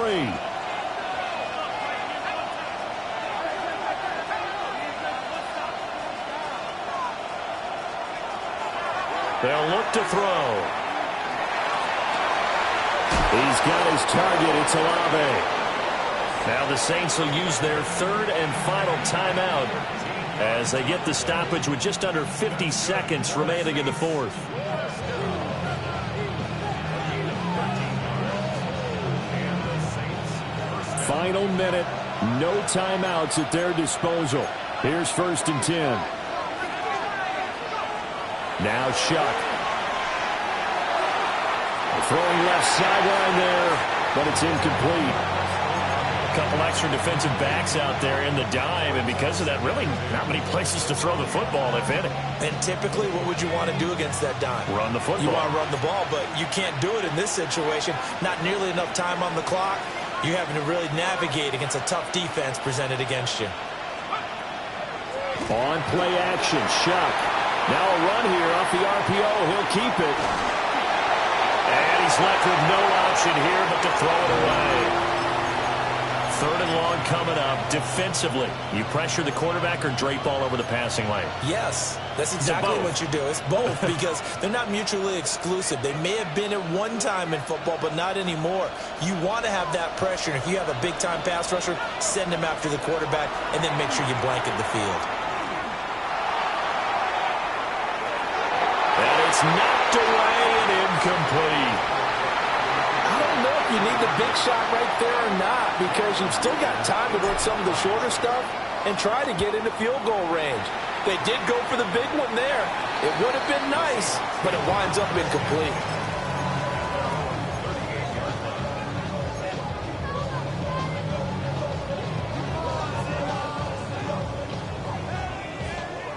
They'll look to throw. He's got his target. It's Olave. Now the Saints will use their 3rd and final timeout as they get the stoppage with just under 50 seconds remaining in the 4th. final minute. No timeouts at their disposal. Here's 1st and 10. Now Shuck. Throwing left sideline there, but it's incomplete. A couple extra defensive backs out there in the dime, and because of that, really not many places to throw the football, if any. And typically, what would you want to do against that dime? Run the football. You want to run the ball, but you can't do it in this situation. Not nearly enough time on the clock. You're having to really navigate against a tough defense presented against you. On play action, Shuck. Now a run here off the RPO. He'll keep it. And he's left with no option here but to throw it away. 3rd and long coming up. Defensively, you pressure the quarterback or drape all over the passing lane? Yes, that's exactly what you do. It's both because they're not mutually exclusive. They may have been at one time in football, but not anymore. You want to have that pressure. And if you have a big-time pass rusher, send him after the quarterback and then make sure you blanket the field. And it's knocked away and incomplete. I don't know if you need the big shot right there or not, because you've still got time to run some of the shorter stuff and try to get into field goal range. They did go for the big one there. It would have been nice, but it winds up incomplete.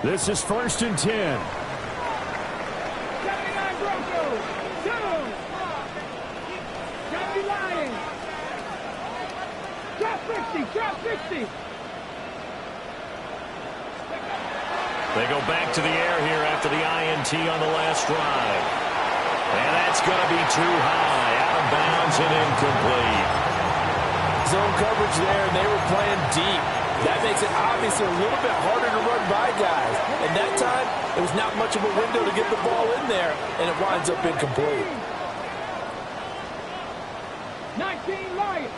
This is 1st and 10. Drop 60. They go back to the air here after the INT on the last drive. And that's going to be too high. Out of bounds and incomplete. Zone coverage there, and they were playing deep. That makes it obviously a little bit harder to run by guys. And that time, it was not much of a window to get the ball in there, and it winds up incomplete. 19 Lions.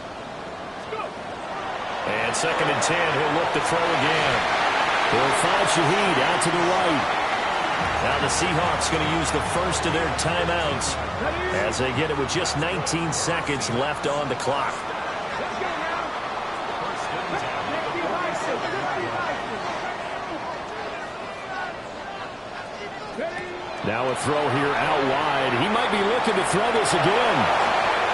And 2nd and 10, he'll look to throw again. He'll find Shaheed out to the right. Now the Seahawks going to use the first of their timeouts as they get it with just 19 seconds left on the clock. Now a throw here out wide. He might be looking to throw this again.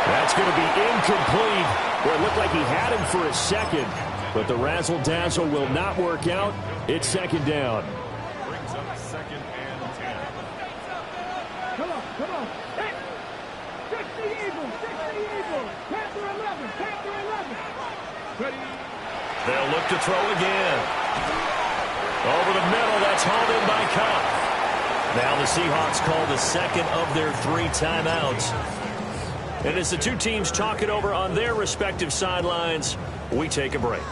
That's going to be incomplete. Well, it looked like he had him for a second, but the razzle-dazzle will not work out. It's 2nd down. Brings up 2nd and 10. Come on. Hey, 60 Eagles. Panther 11. Ready? They'll look to throw again. Over the middle, that's hauled in by Cup. Now the Seahawks call the 2nd of their 3 timeouts. And as the two teams talk it over on their respective sidelines, we take a break.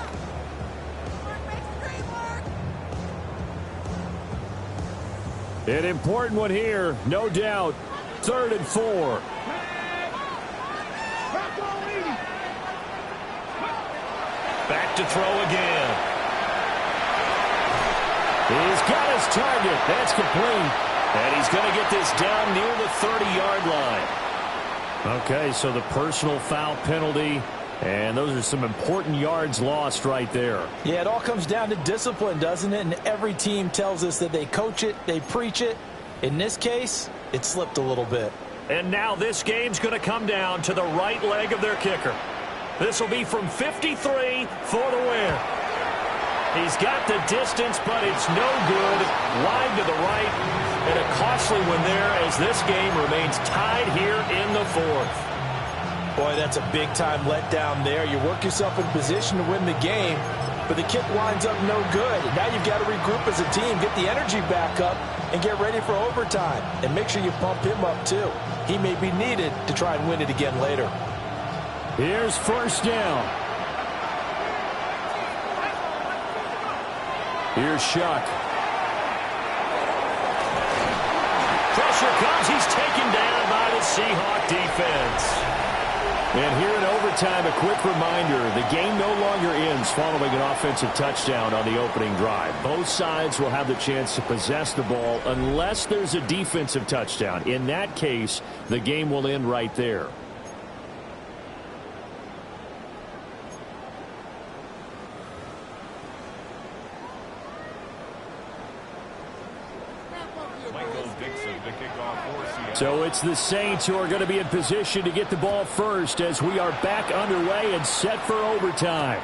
An important one here, no doubt. 3rd and 4. Back to throw again. He's got his target. That's complete. And he's going to get this down near the 30-yard line. Okay, so the personal foul penalty, and those are some important yards lost right there. Yeah, it all comes down to discipline, doesn't it? And every team tells us that they coach it, they preach it. In this case, it slipped a little bit. And now this game's going to come down to the right leg of their kicker. This will be from 53 for the win. He's got the distance, but it's no good. Wide to the right. And a costly one there as this game remains tied here in the 4th. Boy, that's a big-time letdown there. You work yourself in position to win the game, but the kick winds up no good. Now you've got to regroup as a team, get the energy back up, and get ready for overtime. And make sure you pump him up, too. He may be needed to try and win it again later. Here's 1st down. Here's Shuck. Pressure comes. He's taken down by the Seahawk defense. And here in overtime, a quick reminder, the game no longer ends following an offensive touchdown on the opening drive. Both sides will have the chance to possess the ball unless there's a defensive touchdown. In that case, the game will end right there. Dixon to kick off for Seattle. So it's the Saints who are going to be in position to get the ball first as we are back underway and set for overtime.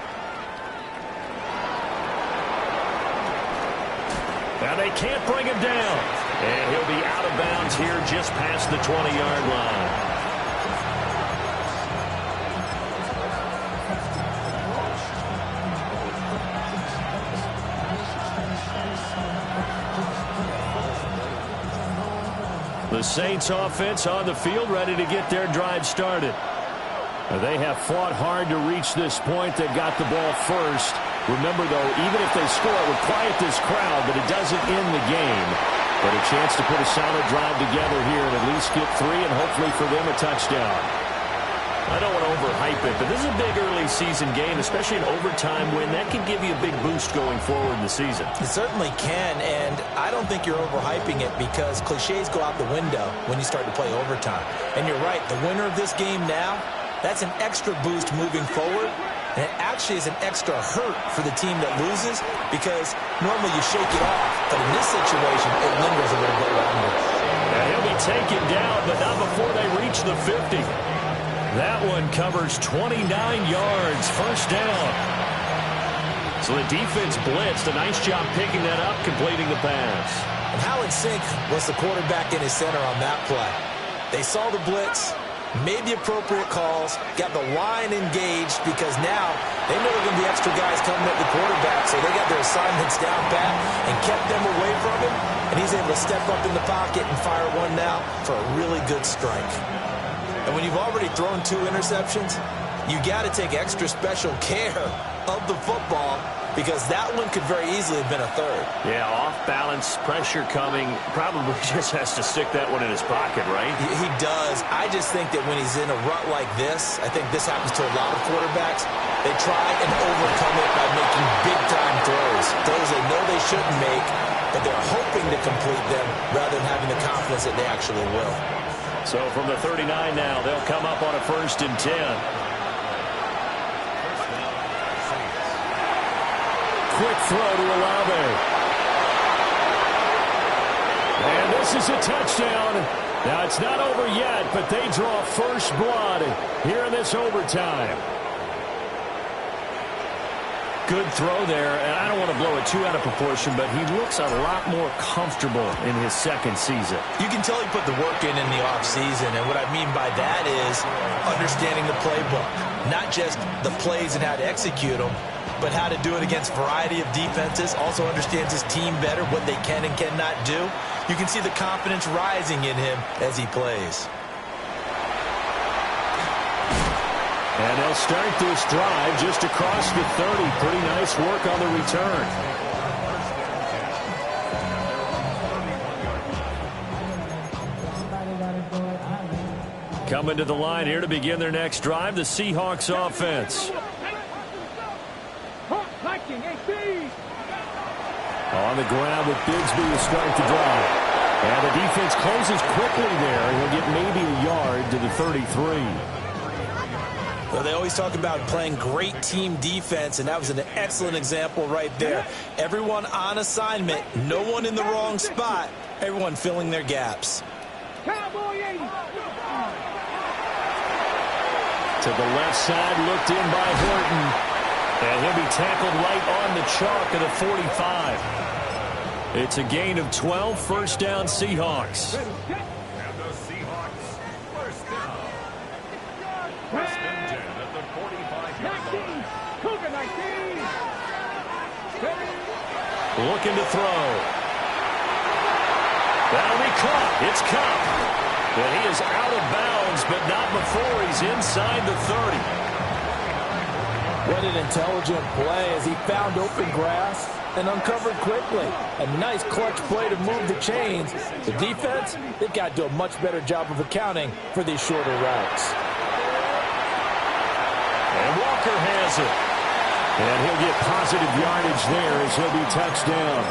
Now they can't bring him down. And he'll be out of bounds here just past the 20-yard line. The Saints offense on the field ready to get their drive started. They have fought hard to reach this point. They got the ball first. Remember, though, even if they score, it would quiet this crowd, but it doesn't end the game. But a chance to put a solid drive together here and at least get 3 and hopefully for them a touchdown. I don't want to overhype it, but this is a big early season game, especially an overtime win. That can give you a big boost going forward in the season. It certainly can, and I don't think you're overhyping it because cliches go out the window when you start to play overtime. And you're right, the winner of this game now, that's an extra boost moving forward, and it actually is an extra hurt for the team that loses because normally you shake it off, but in this situation, it lingers a little bit longer. Now he'll be taken down, but not before they reach the 50. That one covers 29 yards, first down. So the defense blitzed. A nice job picking that up, completing the pass. And how in sync was the quarterback in his center on that play? They saw the blitz, made the appropriate calls, got the line engaged because now they know there are going to be extra guys coming at the quarterback, so they got their assignments down pat and kept them away from him, and he's able to step up in the pocket and fire one now for a really good strike. And when you've already thrown 2 interceptions, you got to take extra special care of the football because that one could very easily have been a 3rd. Yeah, off balance, pressure coming. Probably just has to stick that one in his pocket, right? He does. I just think that when he's in a rut like this, I think this happens to a lot of quarterbacks, they try and overcome it by making big-time throws. Throws they know they shouldn't make, but they're hoping to complete them rather than having the confidence that they actually will. So from the 39 now, they'll come up on a 1st and 10. Quick throw to Olave. And this is a touchdown. Now it's not over yet, but they draw first blood here in this overtime. Good throw there, and I don't want to blow it too out of proportion, but he looks a lot more comfortable in his 2nd season. You can tell he put the work in the offseason, and what I mean by that is understanding the playbook. Not just the plays and how to execute them, but how to do it against a variety of defenses. Also understands his team better, what they can and cannot do. You can see the confidence rising in him as he plays. And they'll start this drive just across the 30. Pretty nice work on the return. Coming to the line here to begin their next drive, the Seahawks offense. On the ground with Bigsby to start the drive. And the defense closes quickly there. He'll get maybe a yard to the 33. Well, they always talk about playing great team defense, and that was an excellent example right there. Everyone on assignment, no one in the wrong spot, everyone filling their gaps. To the left side, looked in by Horton. And he'll be tackled right on the chalk of the 45. It's a gain of 12, first down Seahawks. And the Seahawks, first down. First and 10 at the 45-yard line. Looking to throw. That'll be caught. It's Cup. And he is out of bounds, but not before he's inside the 30. What an intelligent play as he found open grass and uncovered quickly. A nice clutch play to move the chains. The defense, they've got to do a much better job of accounting for these shorter routes. And Walker has it. And he'll get positive yardage there as he'll be touched down.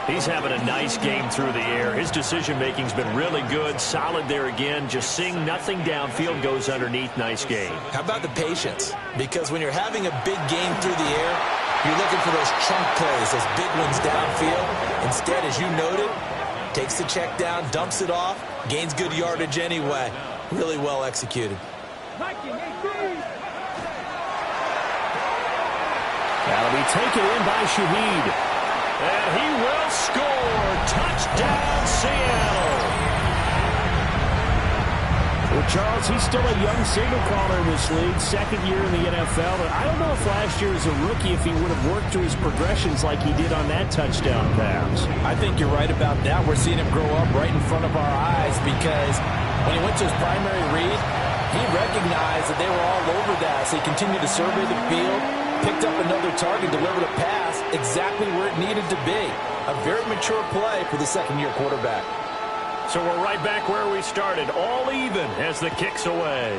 He's having a nice game through the air. His decision-making's been really good. Solid there again. Just seeing nothing downfield, goes underneath. Nice game. How about the patience? Because when you're having a big game through the air, you're looking for those chunk plays, those big ones downfield. Instead, as you noted, Takes the check down, dumps it off, gains good yardage anyway. Really well executed. That'll be taken in by Shaheed. And he will score. Touchdown, Seattle. Well, Charles, he's still a young signal caller in this league, second year in the NFL. But I don't know if last year as a rookie, if he would have worked through his progressions like he did on that touchdown pass. I think you're right about that. We're seeing him grow up right in front of our eyes because when he went to his primary read, he recognized that they were all over that. So he continued to survey the field, picked up another target, delivered a pass exactly where it needed to be. A very mature play for the second-year quarterback. So we're right back where we started, all even as the kick's away.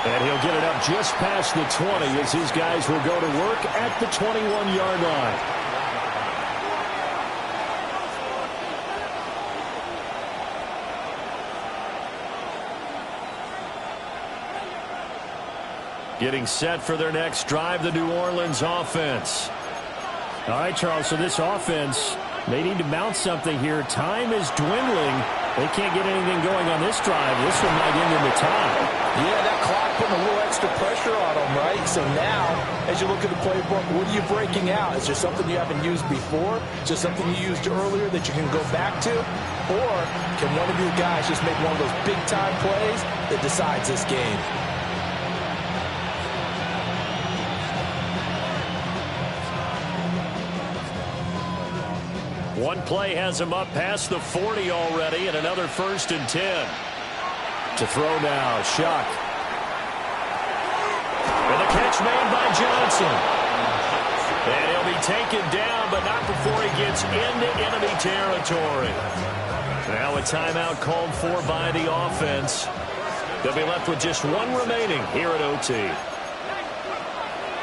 And he'll get it up just past the 20 as his guys will go to work at the 21-yard line. Getting set for their next drive, the New Orleans offense. All right, Charles, so this offense, they need to mount something here. Time is dwindling. They can't get anything going on this drive. This one might end in the tie. Yeah, that clock putting a little extra pressure on them, right? So now, as you look at the playbook, what are you breaking out? Is there something you haven't used before? Is there something you used earlier that you can go back to? Or can one of you guys just make one of those big-time plays that decides this game? One play has him up past the 40 already, and another 1st and 10. To throw now, Shuck. And the catch made by Johnson. And he'll be taken down, but not before he gets into enemy territory. Now a timeout called for by the offense. They'll be left with just one remaining here at OT.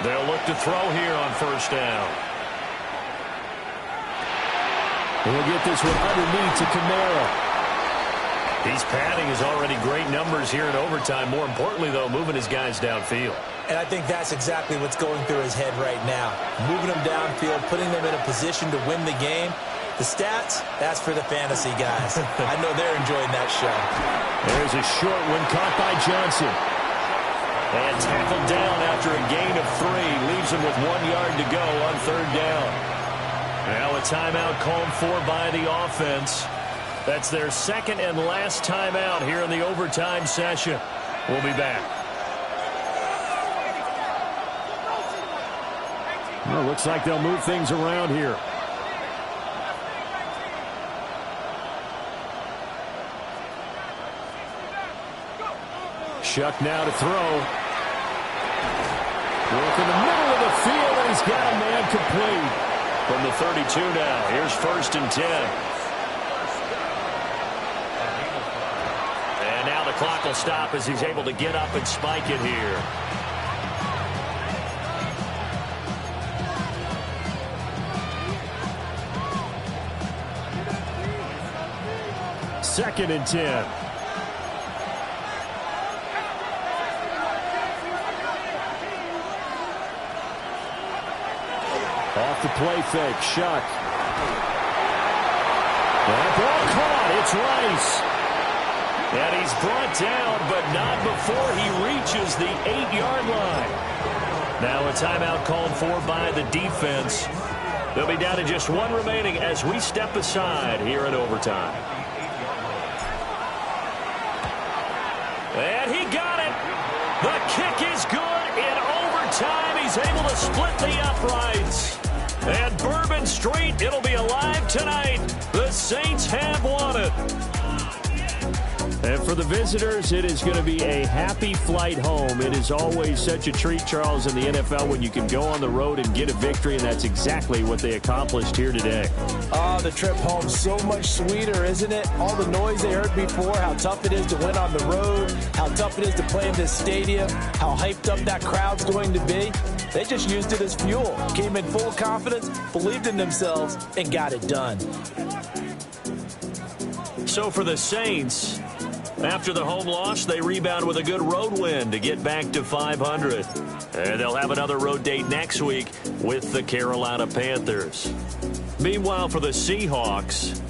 They'll look to throw here on 1st down. And we'll get this one underneath to Kamara. He's padding his already great numbers here in overtime. More importantly, though, moving his guys downfield. And I think that's exactly what's going through his head right now. Moving them downfield, putting them in a position to win the game. The stats, that's for the fantasy guys. I know they're enjoying that show. There's a short one caught by Johnson. And tackled down after a gain of 3. Leaves him with 1 yard to go on 3rd down. Now a timeout called for by the offense. That's their second and last timeout here in the overtime session. We'll be back. Well, looks like they'll move things around here. Shuck now to throw. Work in the middle of the field, and he's got a man complete. From the 32 now, here's 1st and 10. And now the clock will stop as he's able to get up and spike it here. Second and 10. Off the play fake, Shuck. That ball caught, it's Rice. And he's brought down, but not before he reaches the 8-yard line. Now a timeout called for by the defense. They'll be down to just one remaining as we step aside here in overtime. And he got it. The kick is good in overtime. He's able to split the uprights. And Bourbon Street, it'll be alive tonight. The Saints have won it. And for the visitors, it is going to be a happy flight home. It is always such a treat, Charles, in the NFL when you can go on the road and get a victory, and that's exactly what they accomplished here today. Oh, the trip home, so much sweeter, isn't it? All the noise they heard before, how tough it is to win on the road, how tough it is to play in this stadium, how hyped up that crowd's going to be. They just used it as fuel, came in full confidence, believed in themselves, and got it done. So for the Saints, After the home loss, they rebound with a good road win to get back to 500. And they'll have another road date next week with the Carolina Panthers. Meanwhile, for the Seahawks,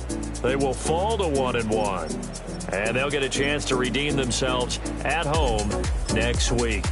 they will fall to 1-1. And they'll get a chance to redeem themselves at home next week.